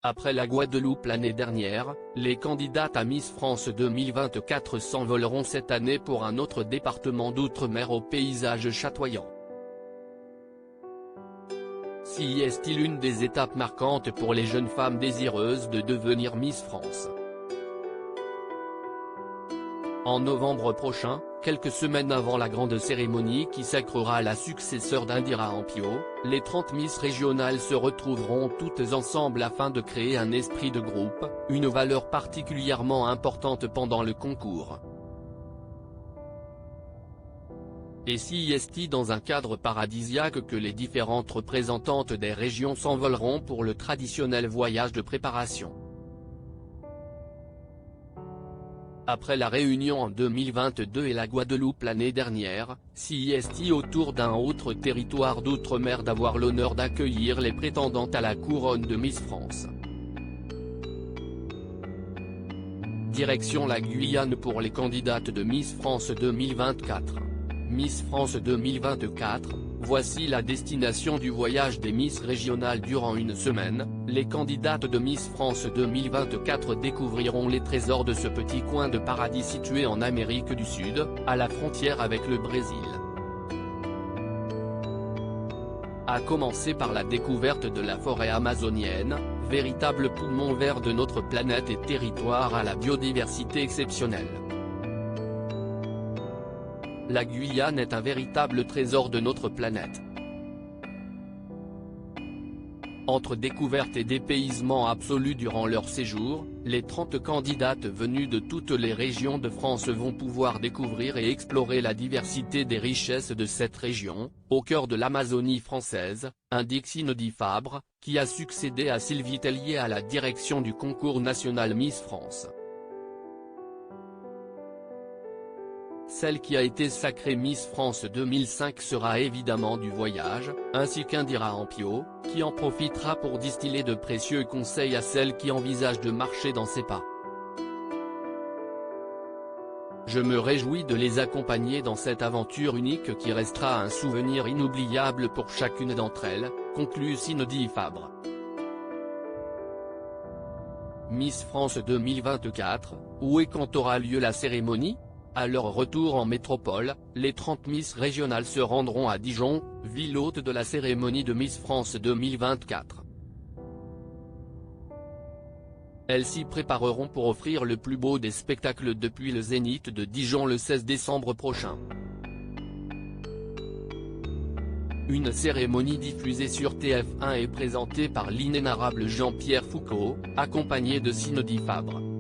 Après la Guadeloupe l'année dernière, les candidates à Miss France 2024 s'envoleront cette année pour un autre département d'outre-mer au paysage chatoyant. S'y est-il une des étapes marquantes pour les jeunes femmes désireuses de devenir Miss France. En novembre prochain, quelques semaines avant la grande cérémonie qui sacrera la successeur d'Indira Ampio, les 30 Miss régionales se retrouveront toutes ensemble afin de créer un esprit de groupe, une valeur particulièrement importante pendant le concours. Et s'y est-il dans un cadre paradisiaque que les différentes représentantes des régions s'envoleront pour le traditionnel voyage de préparation. Après la Réunion en 2022 et la Guadeloupe l'année dernière, s'y est-il autour d'un autre territoire d'outre-mer d'avoir l'honneur d'accueillir les prétendantes à la couronne de Miss France. Direction la Guyane pour les candidates de Miss France 2024. Miss France 2024, voici la destination du voyage des Miss régionales durant une semaine. Les candidates de Miss France 2024 découvriront les trésors de ce petit coin de paradis situé en Amérique du Sud, à la frontière avec le Brésil. À commencer par la découverte de la forêt amazonienne, véritable poumon vert de notre planète et territoire à la biodiversité exceptionnelle. La Guyane est un véritable trésor de notre planète. Entre découvertes et dépaysement absolu durant leur séjour, les 30 candidates venues de toutes les régions de France vont pouvoir découvrir et explorer la diversité des richesses de cette région, au cœur de l'Amazonie française, indique Cindy Fabre, qui a succédé à Sylvie Tellier à la direction du concours national Miss France. Celle qui a été sacrée Miss France 2005 sera évidemment du voyage, ainsi qu'Indira Ampio, qui en profitera pour distiller de précieux conseils à celles qui envisagent de marcher dans ses pas. Je me réjouis de les accompagner dans cette aventure unique qui restera un souvenir inoubliable pour chacune d'entre elles, conclut Cindy Fabre. Miss France 2024, où et quand aura lieu la cérémonie ? À leur retour en métropole, les 30 Miss régionales se rendront à Dijon, ville hôte de la cérémonie de Miss France 2024. Elles s'y prépareront pour offrir le plus beau des spectacles depuis le Zénith de Dijon le 16 décembre prochain. Une cérémonie diffusée sur TF1 et présentée par l'inénarrable Jean-Pierre Foucault, accompagné de Cindy Fabre.